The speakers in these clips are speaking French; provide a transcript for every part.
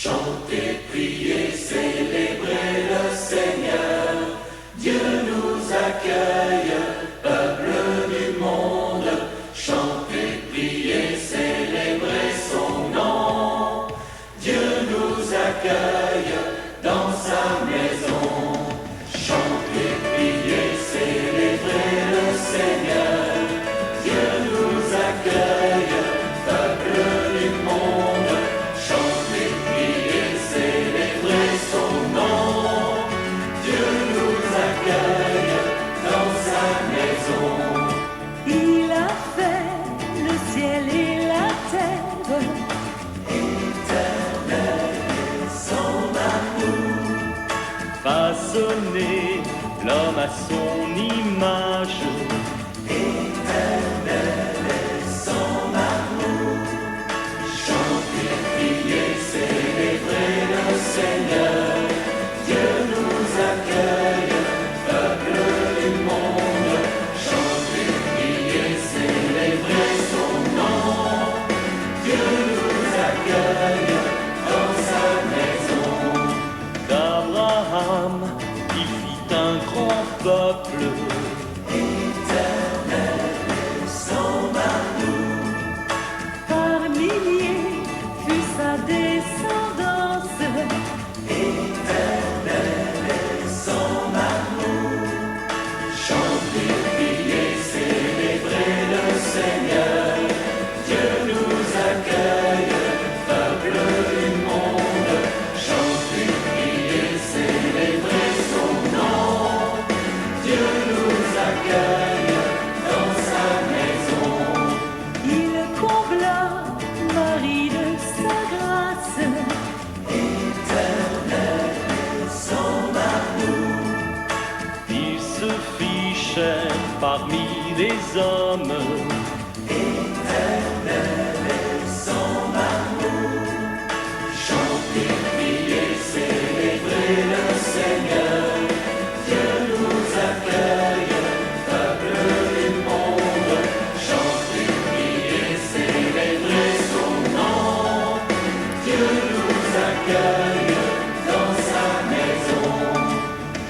Chantez, priez, célébrez le Seigneur. Dieu nous accueille, peuple du monde. Chantez, priez, célébrez son nom. Dieu nous accueille dans sa maison. Chantez, priez, célébrez le Seigneur. Dieu nous accueille, peuple du monde. Chantez, priez, célébrez son nom. Dieu nous accueille dans sa maison. Il a fait le ciel et la terre. Éternel est son amour. Façonner l'homme à son image. Éternel est son amour. Chantez, priez, célébrez le Seigneur. Dieu nous accueille, peuple du monde. Chantez, priez, célébrez son nom. Dieu nous accueille dans sa maison. D'Abraham, il fit un grand peuple. Éternel est son amour. Par milliers fut sa descendance. Éternel est son amour. Chantez, priez, célébrez le Seigneur. Dieu nous accueille, peuple du monde. Chantez, priez, célébrez son nom. Dieu nous accueille dans sa maison. Il combla Marie de sa grâce. Éternel est son amour. Il se fit chair parmi les hommes. Éternel est son amour. Chantez, priez, célébrez le Seigneur. Dieu nous accueille, peuple du monde. Chantez, priez, célébrez son nom. Dieu nous accueille dans sa maison.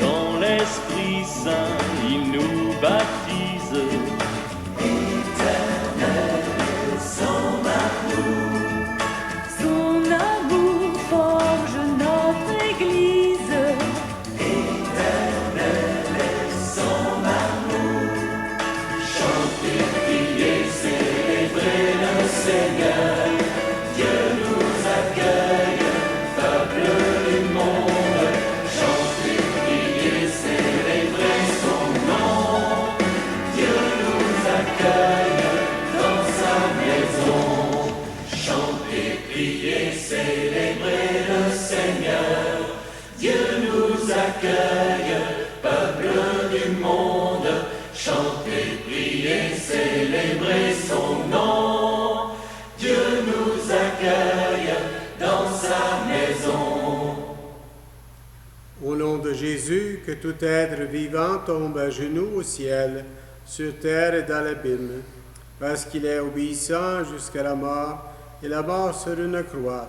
Dans l'Esprit Saint, il nous baptise. Éternel est son amour. Son amour forge notre Église. Éternel est son amour. Chantez, priez, célébrez le Seigneur. Dieu nous accueille, peuple du monde. Chantez, priez, célébrez son nom. Dieu nous accueille dans sa maison. Chantez, priez, célébrez le Seigneur. Dieu nous accueille, peuple du monde. Chantez, priez, célébrez son nom. Dieu nous accueille dans sa maison. Au nom de Jésus, que tout être vivant tombe à genoux au ciel, sur terre et dans l'abîme, parce qu'il est obéissant jusqu'à la mort, et la mort sur une croix.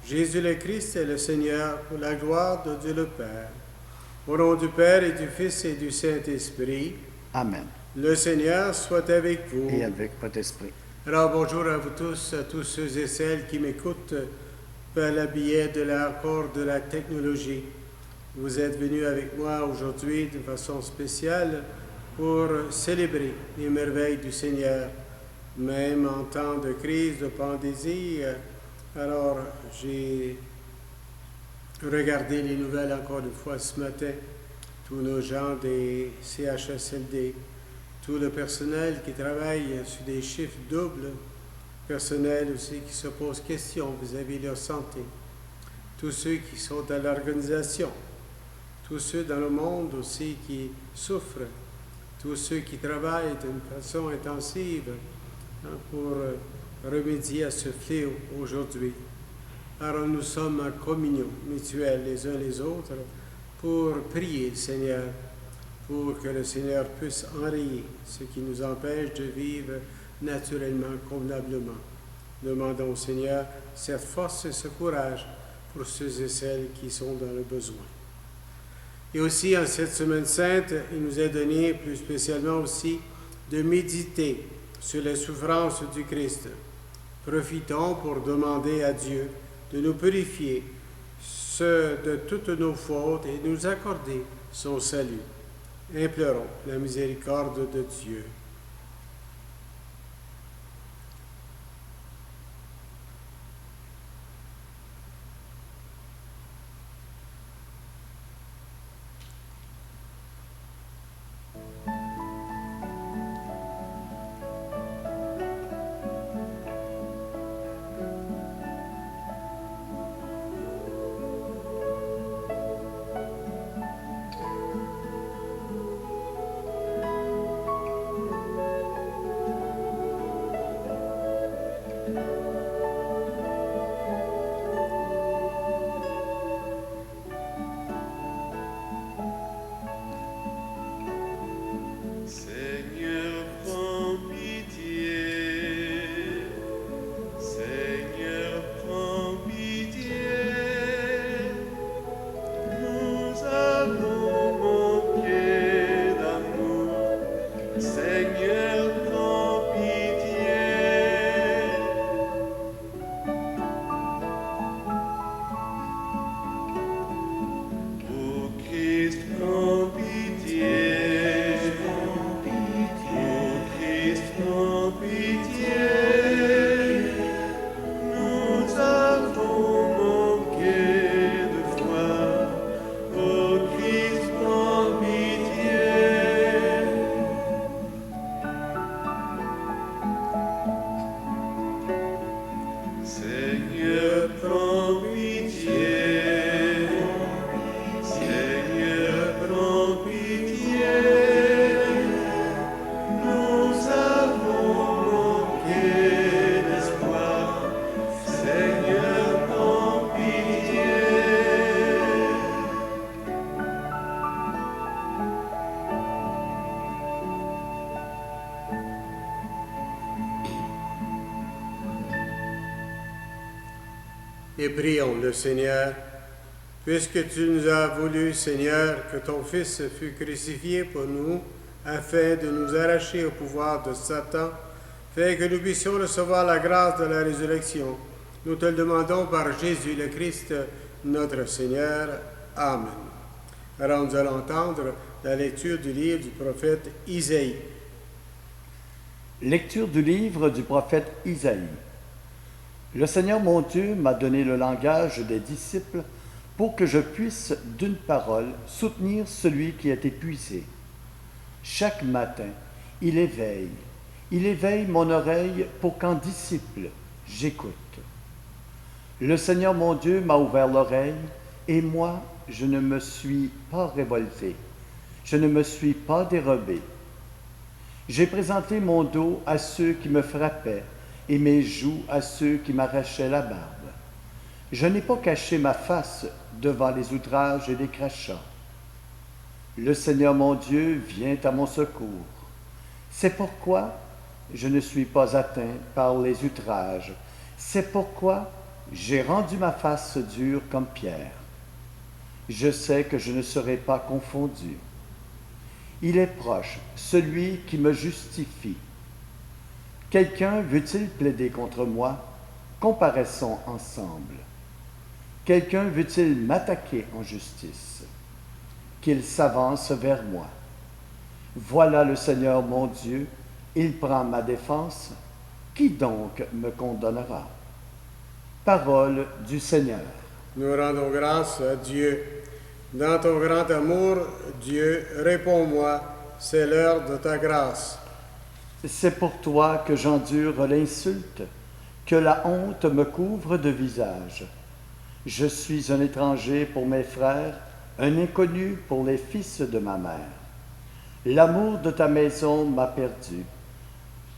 Jésus le Christ est le Seigneur, pour la gloire de Dieu le Père. Au nom du Père et du Fils et du Saint-Esprit, Amen. le Seigneur soit avec vous. Et avec votre esprit. Alors bonjour à vous tous, à tous ceux et celles qui m'écoutent par le biais de la technologie. Vous êtes venus avec moi aujourd'hui de façon spéciale pour célébrer les merveilles du Seigneur, même en temps de crise, de pandémie. Alors j'ai regardé les nouvelles encore une fois ce matin, tous nos gens des CHSLD, tout le personnel qui travaille sur des chiffres doubles, personnel aussi qui se pose question vis-à-vis de leur santé, tous ceux qui sont dans l'organisation, tous ceux dans le monde aussi qui souffrent, tous ceux qui travaillent d'une façon intensive pour remédier à ce fléau aujourd'hui. Alors nous sommes en communion mutuelle les uns les autres pour prier, Seigneur, pour que le Seigneur puisse enrayer ce qui nous empêche de vivre naturellement, convenablement. Demandons au Seigneur cette force et ce courage pour ceux et celles qui sont dans le besoin. Et aussi, en cette semaine sainte, il nous est donné plus spécialement aussi de méditer sur les souffrances du Christ. Profitons pour demander à Dieu de nous purifier de toutes nos fautes et nous accorder son salut. Implorons la miséricorde de Dieu. Seigneur, prends pitié. Seigneur, prends pitié. Nous avons manqué d'amour. Seigneur, prends pitié. Ô Christ, prends pitié. Christ, prends pitié. Nous avons manqué de foi. Ô Christ, prends pitié. Seigneur, prends pitié. Seigneur, prends pitié. Nous avons manqué d'espoir. Seigneur, prends pitié. Et prions le Seigneur, puisque tu nous as voulu, Seigneur, que ton Fils fût crucifié pour nous, afin de nous arracher au pouvoir de Satan, fais que nous puissions recevoir la grâce de la résurrection. Nous te le demandons par Jésus le Christ, notre Seigneur. Amen. Alors nous allons entendre la lecture du livre du prophète Isaïe. Lecture du livre du prophète Isaïe. Le Seigneur mon Dieu m'a donné le langage des disciples pour que je puisse, d'une parole, soutenir celui qui est épuisé. Chaque matin, il éveille mon oreille pour qu'en disciple, j'écoute. Le Seigneur mon Dieu m'a ouvert l'oreille et moi, je ne me suis pas révolté, je ne me suis pas dérobé. J'ai présenté mon dos à ceux qui me frappaient et mes joues à ceux qui m'arrachaient la barbe. Je n'ai pas caché ma face devant les outrages et les crachats. Le Seigneur mon Dieu vient à mon secours. C'est pourquoi je ne suis pas atteint par les outrages. C'est pourquoi j'ai rendu ma face dure comme pierre. Je sais que je ne serai pas confondu. Il est proche, celui qui me justifie. Quelqu'un veut-il plaider contre moi? Comparaissons ensemble. Quelqu'un veut-il m'attaquer en justice? Qu'il s'avance vers moi. Voilà le Seigneur mon Dieu, il prend ma défense. Qui donc me condamnera? Parole du Seigneur. Nous rendons grâce à Dieu. Dans ton grand amour, Dieu, réponds-moi, c'est l'heure de ta grâce. C'est pour toi que j'endure l'insulte, que la honte me couvre de visage. Je suis un étranger pour mes frères, un inconnu pour les fils de ma mère. L'amour de ta maison m'a perdu.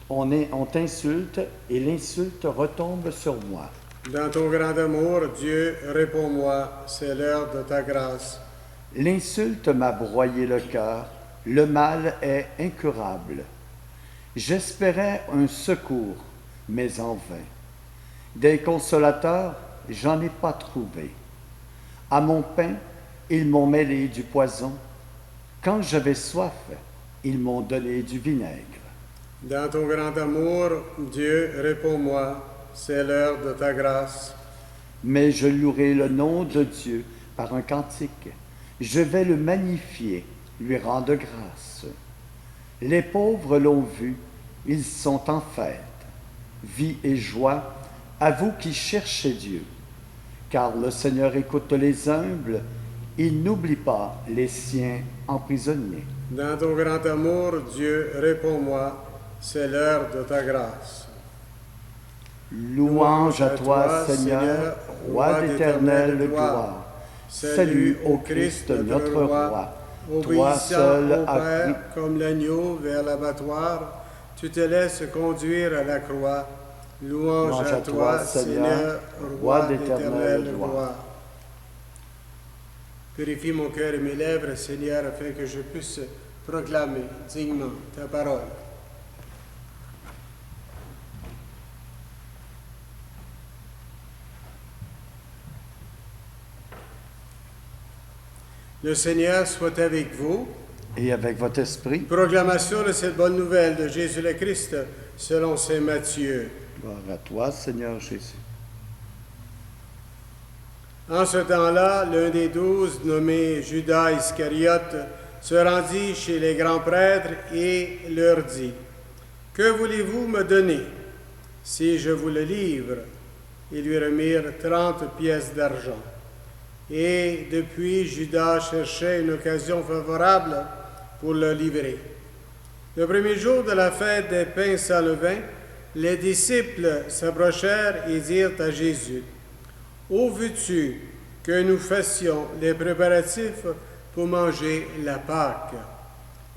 On t'insulte et l'insulte retombe sur moi. Dans ton grand amour, Dieu, réponds-moi, c'est l'heure de ta grâce. L'insulte m'a broyé le cœur, le mal est incurable. J'espérais un secours, mais en vain. Des consolateurs, j'en ai pas trouvé. À mon pain, ils m'ont mêlé du poison. Quand j'avais soif, ils m'ont donné du vinaigre. Dans ton grand amour, Dieu, réponds-moi, c'est l'heure de ta grâce. Mais je louerai le nom de Dieu par un cantique. Je vais le magnifier, lui rendre grâce. Les pauvres l'ont vu, ils sont en fête. Vie et joie à vous qui cherchez Dieu. Car le Seigneur écoute les humbles, il n'oublie pas les siens emprisonnés. Dans ton grand amour, Dieu, réponds-moi, c'est l'heure de ta grâce. Louange à toi, Seigneur, roi d'éternelle gloire. Salut au Christ, notre roi. Toi seul au as Père, pris. comme l'agneau vers l'abattoir, tu te laisses conduire à la croix. Louange à toi, Seigneur, roi d'éternelle gloire. Purifie mon cœur et mes lèvres, Seigneur, afin que je puisse proclamer dignement ta parole. Le Seigneur soit avec vous. Et avec votre esprit, Proclamation de cette bonne nouvelle de Jésus le Christ selon saint Matthieu. gloire à toi, Seigneur Jésus. En ce temps-là, l'un des 12, nommé Judas Iscariote, se rendit chez les grands prêtres et leur dit, « Que voulez-vous me donner si je vous le livre ?» Ils lui remirent 30 pièces d'argent. Et depuis, Judas cherchait une occasion favorable pour le livrer. Le premier jour de la fête des pains sans levain, les disciples s'approchèrent et dirent à Jésus, « Où veux-tu que nous fassions les préparatifs pour manger la Pâque? »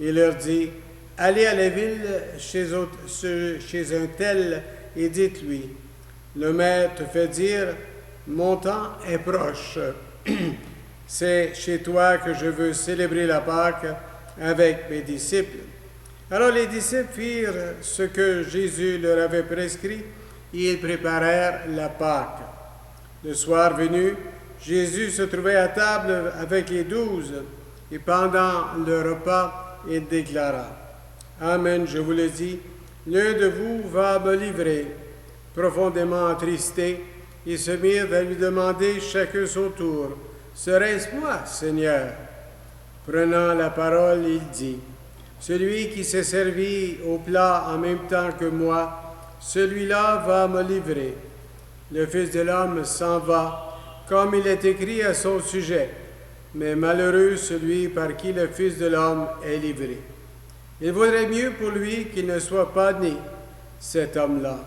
Il leur dit, « Allez à la ville chez un tel et dites-lui, « Le maître te fait dire, mon temps est proche. C'est chez toi que je veux célébrer la Pâque avec mes disciples. » Alors les disciples firent ce que Jésus leur avait prescrit et ils préparèrent la Pâque. Le soir venu, Jésus se trouvait à table avec les 12 et pendant le repas, il déclara, « Amen, je vous le dis, l'un de vous va me livrer. » Profondément attristés, ils se mirent à lui demander chacun son tour, « Serait-ce moi, Seigneur ?» Prenant la parole, il dit, « Celui qui s'est servi au plat en même temps que moi, celui-là va me livrer. Le Fils de l'homme s'en va, comme il est écrit à son sujet, mais malheureux celui par qui le Fils de l'homme est livré. Il vaudrait mieux pour lui qu'il ne soit pas né, cet homme-là. »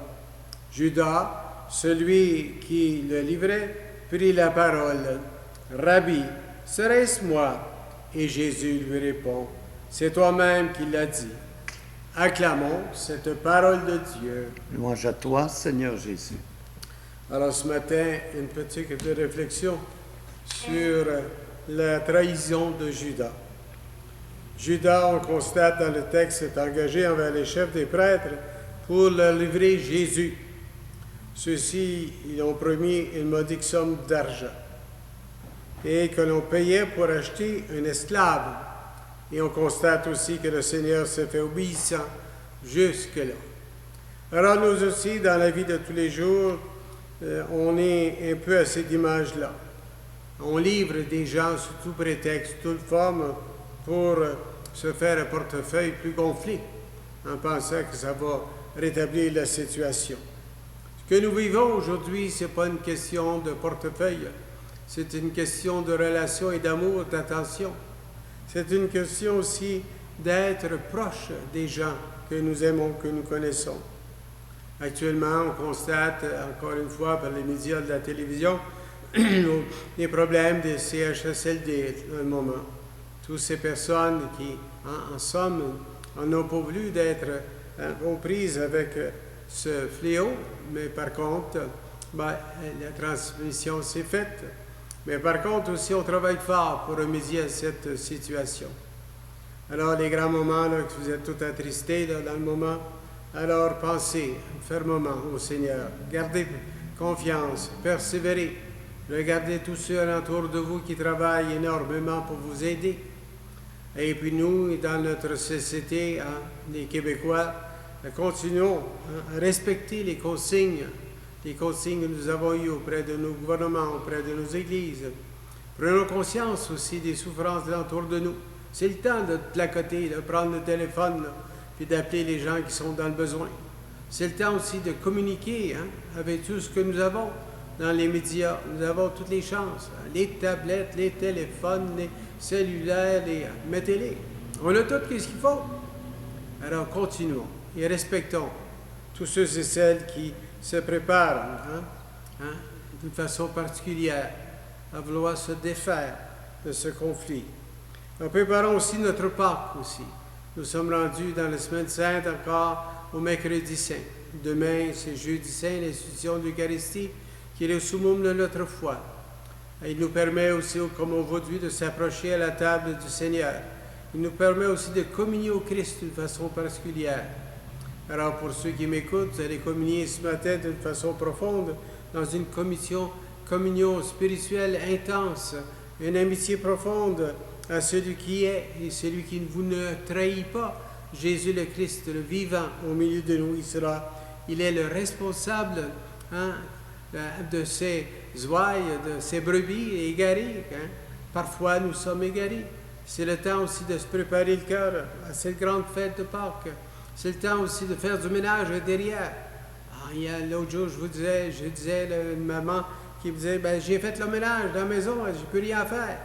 Judas, celui qui le livrait, prit la parole. « Rabbi, serait-ce moi ?» Et Jésus lui répond, « C'est toi-même qui l'as dit. » Acclamons cette parole de Dieu. Louange à toi, Seigneur Jésus. Alors ce matin, une petite réflexion sur la trahison de Judas. Judas, on constate dans le texte, est engagé envers les chefs des prêtres pour leur livrer Jésus. Ceux-ci, ils ont promis une modique somme d'argent et que l'on payait pour acheter un esclave. Et on constate aussi que le Seigneur s'est fait obéissant jusque-là. Alors nous aussi, dans la vie de tous les jours, on est un peu à cette image-là. On livre des gens sous tout prétexte, toute forme, pour se faire un portefeuille plus gonflé, en pensant que ça va rétablir la situation. Ce que nous vivons aujourd'hui, ce n'est pas une question de portefeuille, c'est une question de relation et d'amour, d'attention. C'est une question aussi d'être proche des gens que nous aimons, que nous connaissons. Actuellement, on constate, encore une fois, par les médias de la télévision, les problèmes des CHSLD dans le moment. Toutes ces personnes qui, en somme, n'ont pas voulu d'être aux prises avec ce fléau, mais par contre, la transmission s'est faite. Mais par contre aussi, on travaille fort pour remédier à cette situation. Alors, les grands moments, là, que vous êtes tout attristés là, dans le moment, alors pensez fermement au Seigneur. Gardez confiance, persévérez. Regardez tous ceux alentour de vous qui travaillent énormément pour vous aider. Et puis nous, dans notre société, les Québécois, continuons à respecter les consignes que nous avons eues auprès de nos gouvernements, auprès de nos églises. Prenons conscience aussi des souffrances alentour de nous. C'est le temps de placoter, de prendre le téléphone, puis d'appeler les gens qui sont dans le besoin. C'est le temps aussi de communiquer avec tout ce que nous avons dans les médias. Nous avons toutes les chances. Les tablettes, les téléphones, les cellulaires, mettez-les. On a tout ce qu'il faut. Alors continuons et respectons tous ceux et celles qui se préparent d'une façon particulière à vouloir se défaire de ce conflit. Nous préparons aussi notre Pâques aussi. Nous sommes rendus dans la Semaine Sainte encore au mercredi saint. Demain, c'est jeudi saint, l'institution de l'Eucharistie, qui est le summum de notre foi. Et il nous permet aussi, comme aujourd'hui, de s'approcher à la table du Seigneur. Il nous permet aussi de communier au Christ d'une façon particulière. Alors, pour ceux qui m'écoutent, vous allez communier ce matin d'une façon profonde, dans une communion spirituelle intense, une amitié profonde à celui qui est et celui qui vous ne trahit pas. Jésus le Christ, le vivant au milieu de nous, il est le responsable de ces ouailles, de ces brebis égarées. Parfois, nous sommes égarés. C'est le temps aussi de se préparer le cœur à cette grande fête de Pâques. C'est le temps aussi de faire du ménage derrière. L'autre jour, je disais une maman qui me disait, j'ai fait le ménage dans la maison, je ne peux rien faire.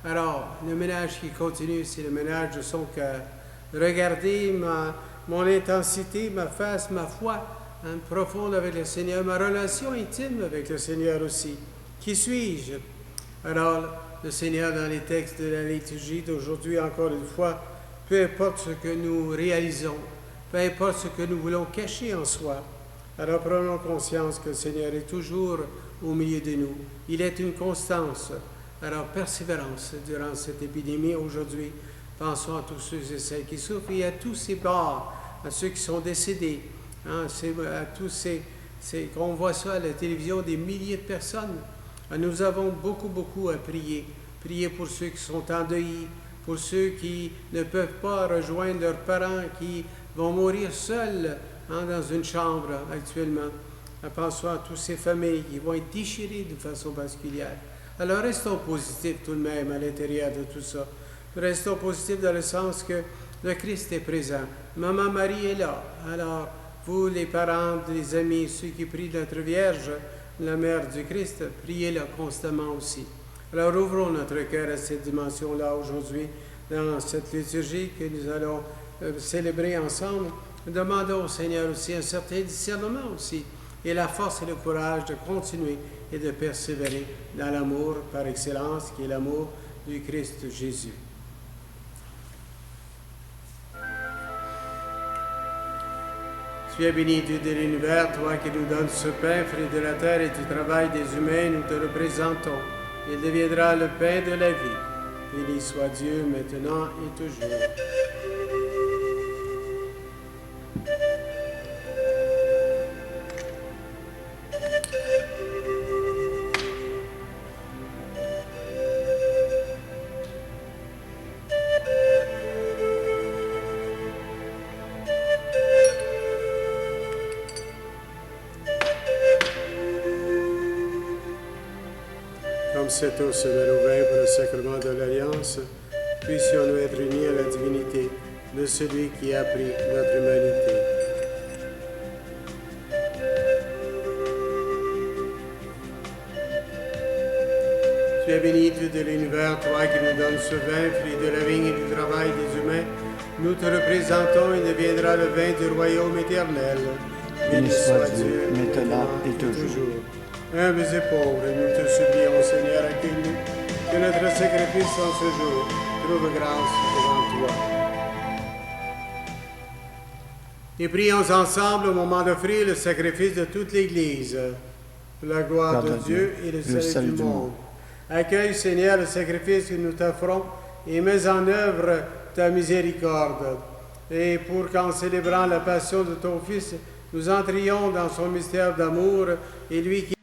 Alors, le ménage qui continue, c'est le ménage de son cœur. Regardez mon intensité, ma face, ma foi profonde avec le Seigneur, ma relation intime avec le Seigneur aussi. Qui suis-je? Alors, le Seigneur, dans les textes de la liturgie d'aujourd'hui, encore une fois, peu importe ce que nous réalisons, peu importe ce que nous voulons cacher en soi, alors prenons conscience que le Seigneur est toujours au milieu de nous. Il est une constance. Alors, persévérance durant cette épidémie aujourd'hui. Pensons à tous ceux et celles qui souffrent et à tous ces morts, à ceux qui sont décédés, à tous ces qu'on voit ça à la télévision, des milliers de personnes. Nous avons beaucoup à prier. Prier pour ceux qui sont endeuillés, pour ceux qui ne peuvent pas rejoindre leurs parents, qui vont mourir seuls dans une chambre actuellement. Pensons à toutes ces familles qui vont être déchirées de façon particulière. Alors restons positifs tout de même à l'intérieur de tout ça. Restons positifs dans le sens que le Christ est présent. Maman Marie est là. Alors, vous les parents, les amis, ceux qui prient notre Vierge, la Mère du Christ, priez-la constamment aussi. Alors ouvrons notre cœur à cette dimension-là aujourd'hui, dans cette liturgie que nous allons célébrer ensemble. Demandons au Seigneur aussi un certain discernement aussi, et la force et le courage de continuer et de persévérer dans l'amour par excellence, qui est l'amour du Christ Jésus. Tu es béni, Dieu de l'univers, toi qui nous donnes ce pain, fruit de la terre et du travail des humains, nous te représentons. Il deviendra le pain de la vie. Béni soit Dieu maintenant et toujours. Comme cette eau se mêle au vin pour le sacrement de l'Alliance, puissions-nous être unis à la divinité de celui qui a pris notre humanité. Tu es béni, Dieu de l'univers, toi qui nous donnes ce vin, fruit de la vigne et du travail des humains. Nous te représentons, il deviendra le vin du royaume éternel. Béni soit Dieu, maintenant et toujours. Humbles et pauvres, nous te supplions, Seigneur, accueille-nous, que notre sacrifice en ce jour trouve grâce devant toi. Et prions ensemble au moment d'offrir le sacrifice de toute l'Église, pour la gloire de Dieu et le salut du monde. Accueille, Seigneur, le sacrifice que nous t'offrons et mets en œuvre ta miséricorde. Et pour qu'en célébrant la passion de ton Fils, nous entrions dans son mystère d'amour et lui qui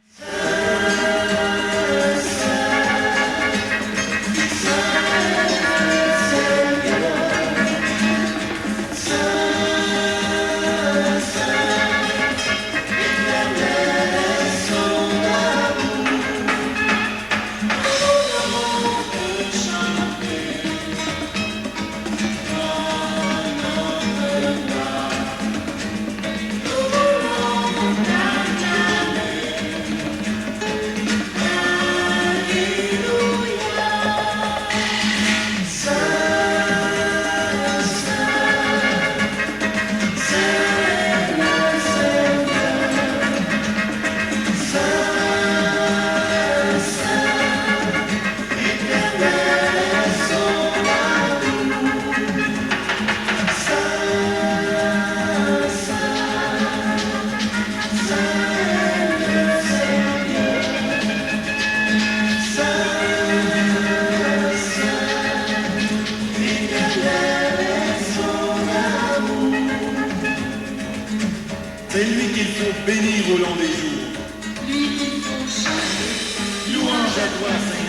chanter. Louange à toi, Seigneur.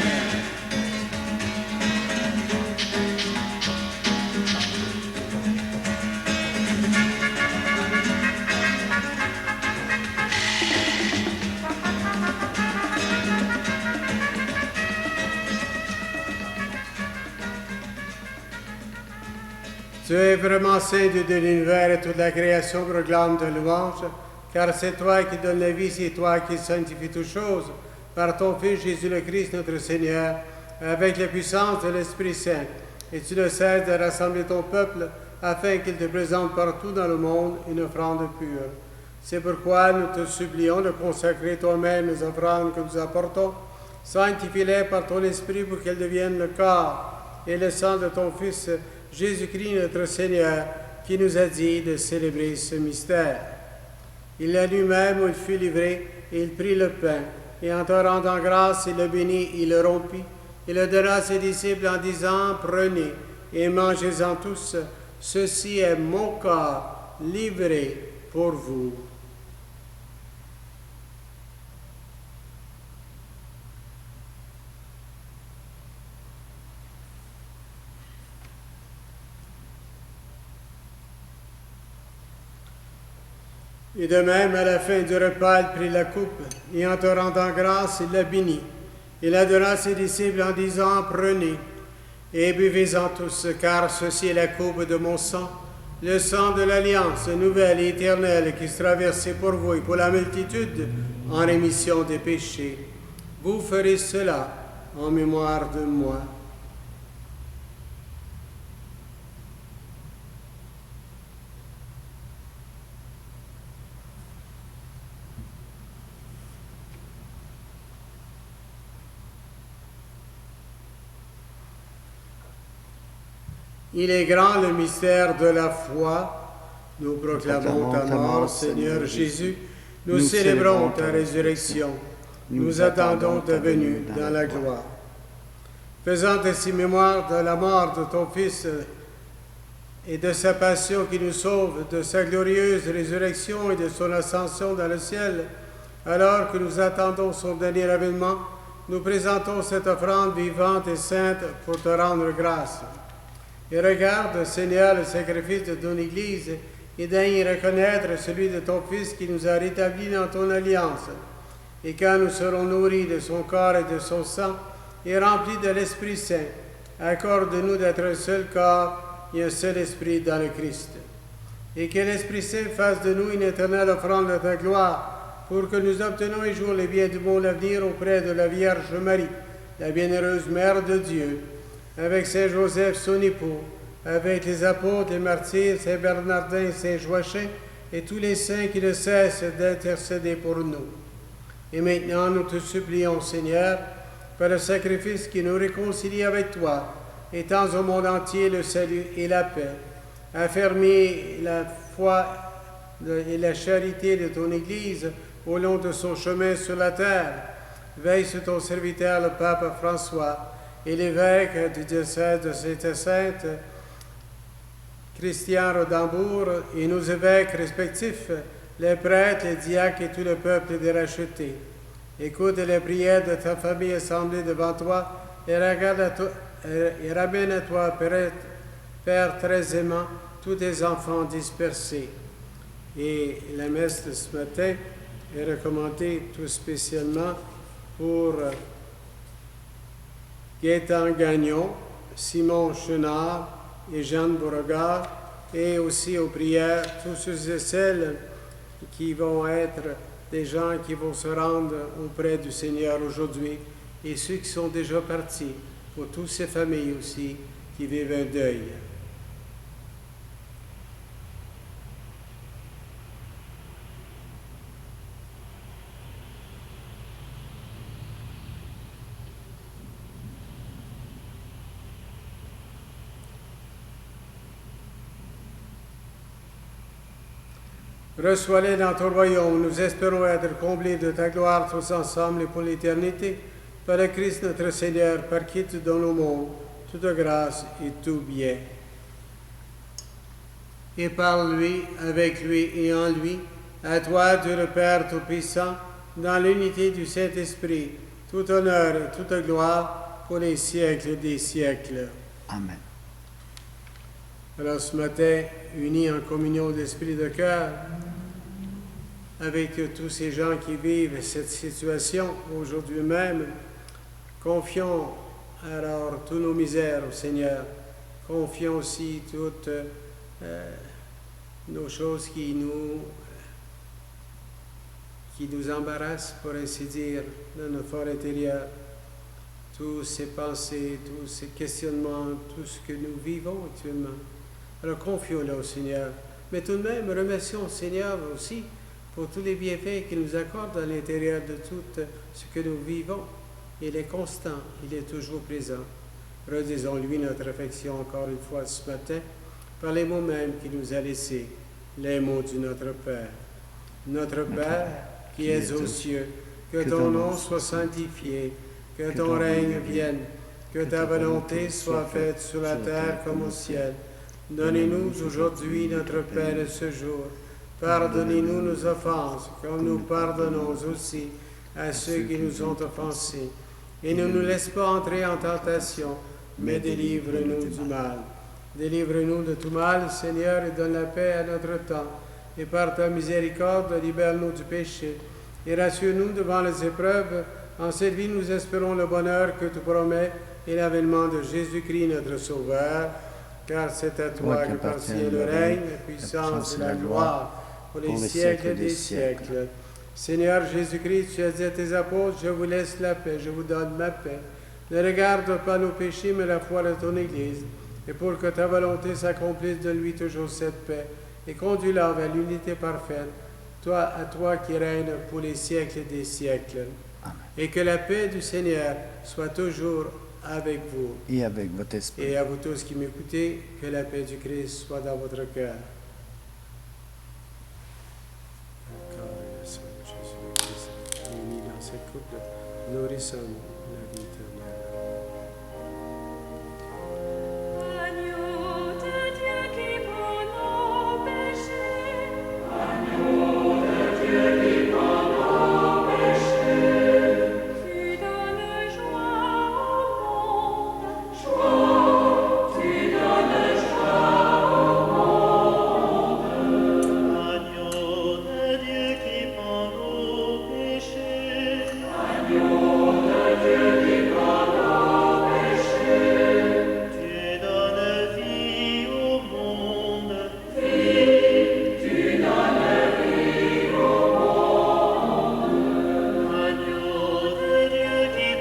Tu es vraiment Saint Dieu de l'univers et toute la création proclame ta louange, car c'est toi qui donnes la vie, c'est toi qui sanctifies toutes choses, par ton Fils Jésus le Christ notre Seigneur, avec la puissance de l'Esprit Saint. Et tu ne cesses de rassembler ton peuple, afin qu'il te présente partout dans le monde une offrande pure. C'est pourquoi nous te supplions de consacrer toi-même les offrandes que nous apportons, sanctifie-les par ton Esprit pour qu'elles deviennent le corps et le sang de ton Fils Jésus-Christ notre Seigneur, qui nous a dit de célébrer ce mystère. Il la lui-même où il fut livré, et il prit le pain, et en te rendant grâce, il le bénit, il le rompit, et le donna à ses disciples en disant, prenez et mangez-en tous, ceci est mon corps livré pour vous. Et de même, à la fin du repas, il prit la coupe, et en te rendant grâce, il la bénit. Il la donna à ses disciples en disant, prenez, et buvez-en tous, car ceci est la coupe de mon sang, le sang de l'alliance nouvelle et éternelle qui sera versé pour vous et pour la multitude en rémission des péchés. Vous ferez cela en mémoire de moi. Il est grand le mystère de la foi. Nous proclamons ta mort, Seigneur Jésus. Nous célébrons ta résurrection. Nous attendons ta venue dans la gloire. Faisant ainsi mémoire de la mort de ton Fils et de sa passion qui nous sauve, de sa glorieuse résurrection et de son ascension dans le ciel, alors que nous attendons son dernier avènement, nous présentons cette offrande vivante et sainte pour te rendre grâce. Et regarde, Seigneur, le sacrifice de ton Église, et daigne reconnaître celui de ton Fils qui nous a rétablis dans ton alliance. Et quand nous serons nourris de son corps et de son sang, et remplis de l'Esprit Saint, accorde-nous d'être un seul corps et un seul esprit dans le Christ. Et que l'Esprit Saint fasse de nous une éternelle offrande de ta gloire, pour que nous obtenions un jour les biens du monde à venir auprès de la Vierge Marie, la bienheureuse Mère de Dieu, avec Saint Joseph, son époux, avec les apôtres, les martyrs, Saint Bernardin, Saint Joachim, et tous les saints qui ne cessent d'intercéder pour nous. Et maintenant, nous te supplions, Seigneur, par le sacrifice qui nous réconcilie avec toi, étends au monde entier le salut et la paix. Affermis la foi et la charité de ton Église au long de son chemin sur la terre. Veille sur ton serviteur, le pape François, et l'évêque du diocèse de Sainte-Sainte, Christian Rodambourg, et nos évêques respectifs, les prêtres, les diacres et tout le peuple des rachetés. Écoute les prières de ta famille assemblée devant toi et ramène à toi, Père très aimant, tous tes enfants dispersés. Et la messe de ce matin est recommandée tout spécialement pour Gaétan Gagnon, Simon Chenard et Jeanne Beauregard, et aussi aux prières tous ceux et celles qui vont être des gens qui vont se rendre auprès du Seigneur aujourd'hui, et ceux qui sont déjà partis, pour toutes ces familles aussi qui vivent un deuil. Reçois-les dans ton royaume. Nous espérons être comblés de ta gloire tous ensemble et pour l'éternité. Par le Christ notre Seigneur, par qui tu donnes au monde toute grâce et tout bien. Et par lui, avec lui et en lui, à toi, Dieu le Père Tout-Puissant, dans l'unité du Saint-Esprit, tout honneur et toute gloire pour les siècles des siècles. Amen. Alors ce matin, unis en communion d'esprit de cœur, avec tous ces gens qui vivent cette situation aujourd'hui même, confions alors tous nos misères au Seigneur. Confions aussi toutes nos choses qui nous embarrassent, pour ainsi dire, dans notre fort intérieur. Tous ces pensées, tous ces questionnements, tout ce que nous vivons actuellement. Alors confions-le au Seigneur. Mais tout de même, remercions le Seigneur aussi pour tous les bienfaits qu'il nous accorde à l'intérieur de tout ce que nous vivons. Il est constant, il est toujours présent. Redisons-lui notre affection encore une fois ce matin par les mots mêmes qu'il nous a laissés, les mots du Notre Père. Notre Père, qui es aux cieux, que ton nom soit sanctifié, que ton règne vienne, que ta volonté soit faite sur la terre comme au ciel. Donnez-nous aujourd'hui notre pain de ce jour. Pardonnez-nous nos offenses, comme nous pardonnons aussi à ceux qui nous ont offensés. Et ne nous laisse pas entrer en tentation, mais délivre-nous du mal. Délivre-nous de tout mal, Seigneur, et donne la paix à notre temps. Et par ta miséricorde, libère-nous du péché. Et rassure-nous devant les épreuves. En cette vie, nous espérons le bonheur que tu promets et l'avènement de Jésus-Christ, notre Sauveur. Car c'est à toi qu'appartient le règne, la puissance et la gloire pour les siècles des siècles. Seigneur Jésus-Christ, tu as dit à tes apôtres, je vous laisse la paix, je vous donne ma paix. Ne regarde pas nos péchés, mais la foi de ton Église. Et pour que ta volonté s'accomplisse, donne-lui toujours cette paix. Et conduis-la vers l'unité parfaite, à toi qui règnes pour les siècles des siècles. Amen. Et que la paix du Seigneur soit toujours avec vous. Et avec votre esprit. Et à vous tous qui m'écoutez, que la paix du Christ soit dans votre cœur. Le corps et le sang de Jésus-Christ, unis dans cette couple, nourrissons la vie éternelle. Agneau de Dieu qui prend nos péchés, tu donnes joie au monde. Agneau de Dieu qui prend nos péchés. Tu donnes vie au monde. Agneau de Dieu qui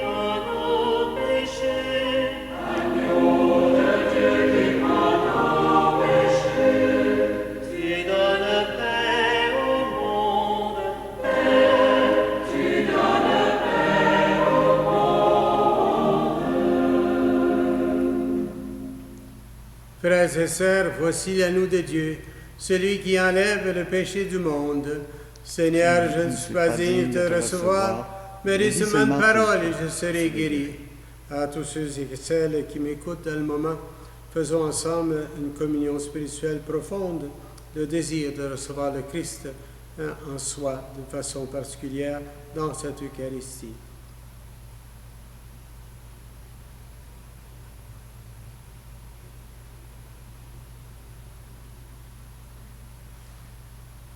prend nos péchés. Tu donnes paix au monde. Frères et sœurs, voici l'agneau de Dieu, celui qui enlève le péché du monde. Seigneur, je ne suis pas digne de te recevoir, mais dis seulement une parole et je serai guéri. À tous ceux et celles qui m'écoutent dans le moment, faisons ensemble une communion spirituelle profonde, le désir de recevoir le Christ en soi d'une façon particulière dans cette Eucharistie.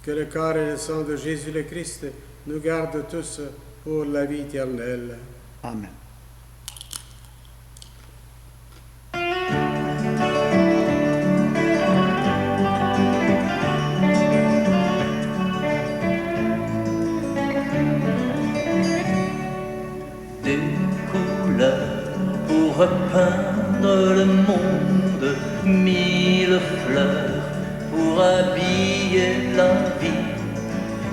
Que le corps et le sang de Jésus le Christ nous gardent tous pour la vie éternelle. Amen. Des couleurs pour repeindre le monde, 1000 fleurs pour habiller la vie,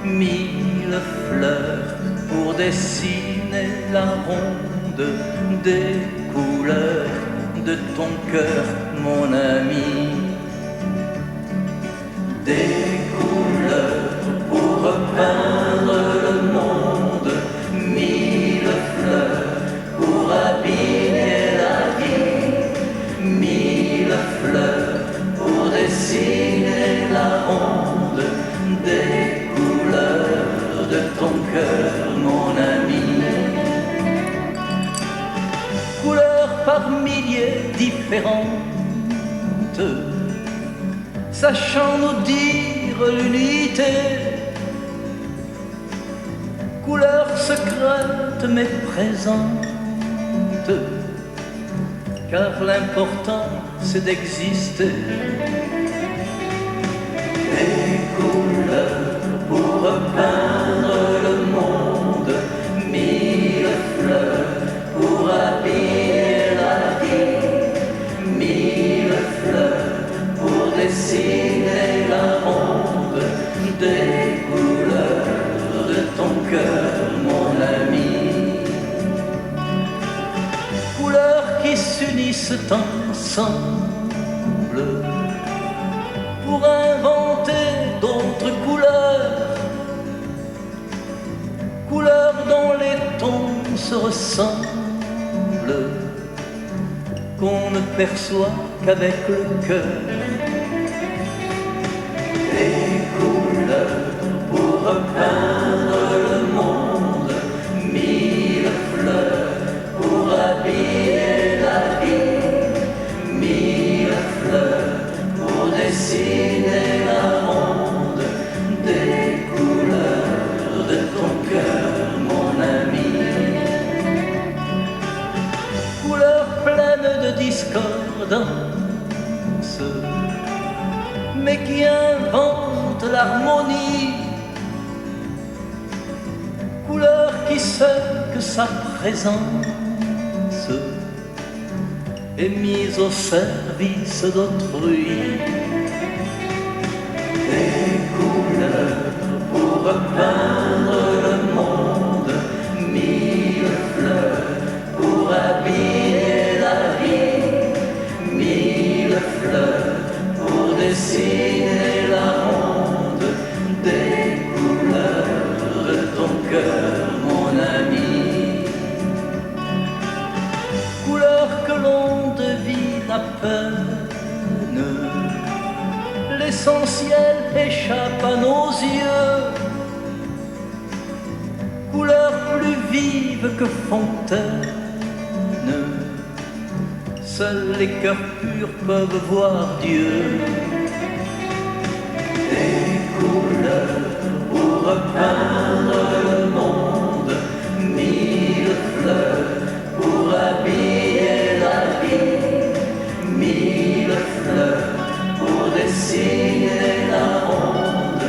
1000 fleurs pour dessiner la ronde, des couleurs de ton cœur, mon ami. Des couleurs pour repeindre le monde, 1000 fleurs pour habiller la vie, 1000 fleurs pour dessiner la ronde, des couleurs de ton cœur, par milliers différentes, sachant nous dire l'unité, couleur secrète mais présente, car l'important c'est d'exister. Des couleurs pour repeindre le monde, mille fleurs pour habiller la vie, mille fleurs pour dessiner la ronde, des couleurs de ton cœur, mon ami. Couleurs qui s'unissent ensemble pour inventer d'autres couleurs, couleurs dont les tons se ressemblent, qu'on ne perçoit qu'avec le cœur. Des couleurs pour repeindre le monde, mille fleurs pour habiller la vie, mille fleurs pour dessiner la ronde, des couleurs de ton cœur, mon ami. Couleurs pleines de discordance, mais qui inventent l'harmonie. Couleur qui sait que sa présence est mise au service d'autrui. Des couleurs pour repeindre le monde, mille fleurs pour habiller la vie, mille fleurs pour dessiner la ronde, des couleurs de ton cœur, mon ami. Couleurs que l'on devine à peine, l'essentiel échappe à nos yeux. Couleurs plus vives que fontaine, seuls les cœurs purs peuvent voir Dieu. Des couleurs pour repeindre le monde, mille fleurs pour habiller la vie, mille fleurs pour dessiner la ronde,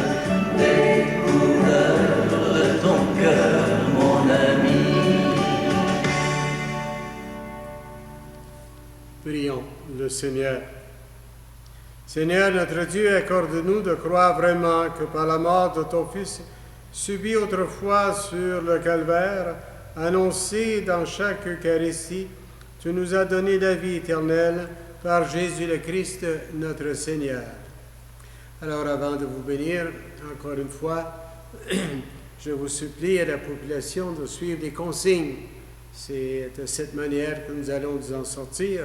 des couleurs de ton cœur, mon ami. Prions le Seigneur. Seigneur notre Dieu, accorde-nous de croire vraiment que par la mort de ton Fils, subi autrefois sur le calvaire, annoncé dans chaque Eucharistie, tu nous as donné la vie éternelle par Jésus le Christ, notre Seigneur. Alors avant de vous bénir, encore une fois, je vous supplie à la population de suivre les consignes. C'est de cette manière que nous allons nous en sortir.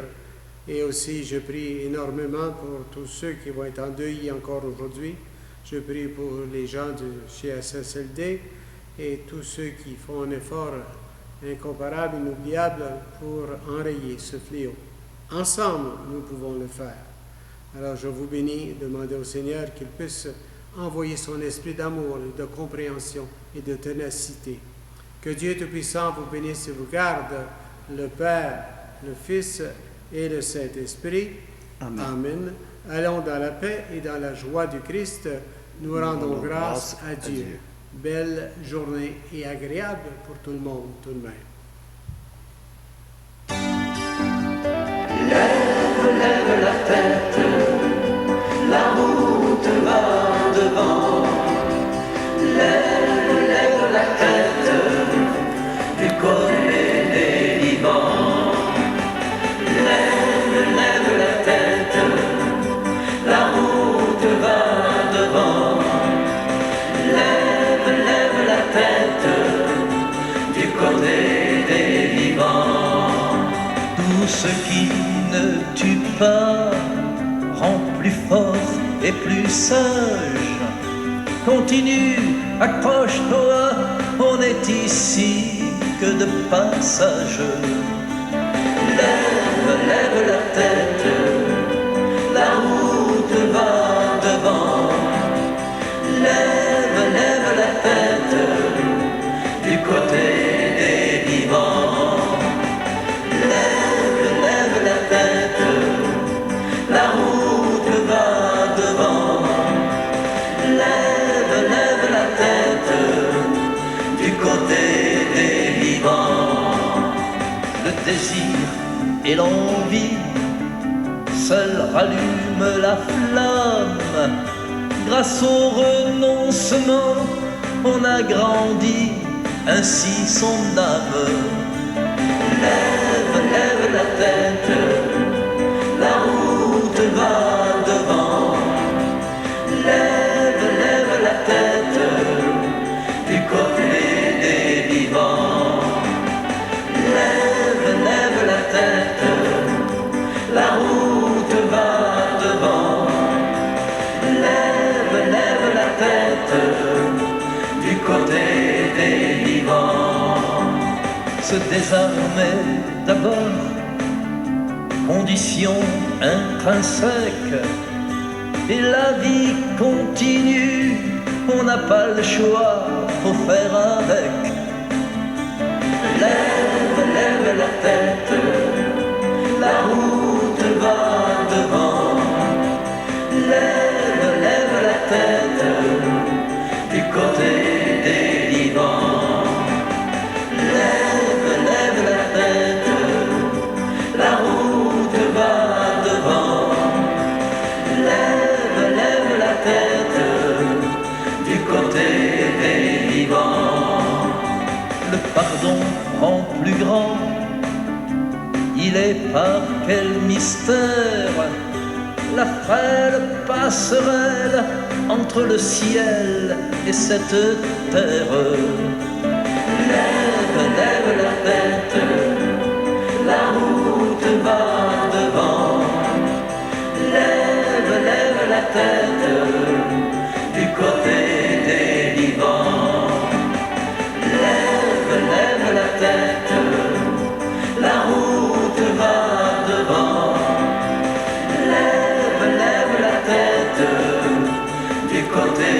Et aussi, je prie énormément pour tous ceux qui vont être en deuil encore aujourd'hui. Je prie pour les gens de chez SSLD et tous ceux qui font un effort incomparable, inoubliable pour enrayer ce fléau. Ensemble, nous pouvons le faire. Alors, je vous bénis, demandez au Seigneur qu'il puisse envoyer son esprit d'amour, de compréhension et de ténacité. Que Dieu Tout-Puissant vous bénisse et vous garde, le Père, le Fils et le Saint-Esprit. Amen. Amen. Allons dans la paix et dans la joie du Christ. Nous rendons grâce à Dieu. Belle journée et agréable pour tout le monde, tout de même. Lève la tête, la route va devant. Lève la tête, du côté des vivants. Lève la tête, la route va devant. Lève la tête, du côté des vivants. Tout ce qui ne tue pas rend plus fort et plus sage. Continue, accroche-toi, on est ici que de passage. Lève désir et l'envie seul rallume la flamme. Grâce au renoncement, on agrandit ainsi son âme. Lève, lève la tête, la route va devant. Lève, lève la tête, du côté des vivants. Lève, lève la tête, la route va devant. Lève, lève la tête, du côté des vivants. Se désarmer d'abord, condition intrinsèque, et la vie continue, on n'a pas le choix, faut faire avec. Lève, lève la tête, la route va devant. Lève, lève la tête, du côté des vivants. Lève, lève la tête, la route va devant. Lève, lève la tête, du côté des vivants. Le pardon rend plus grand, il est par quel mystère la frêle passerelle entre le ciel et cette terre. Lève, lève la tête, la route va devant. Lève, lève la tête, du côté des vivants. Lève, lève la tête, la route va devant. Lève, lève la tête, du côté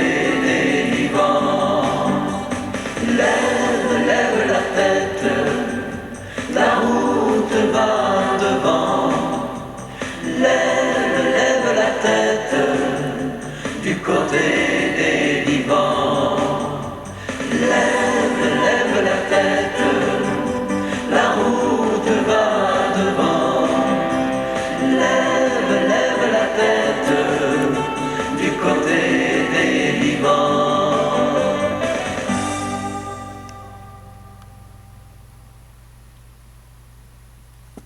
des vivants. Lève, lève la tête, la route va devant. Lève, lève la tête, du côté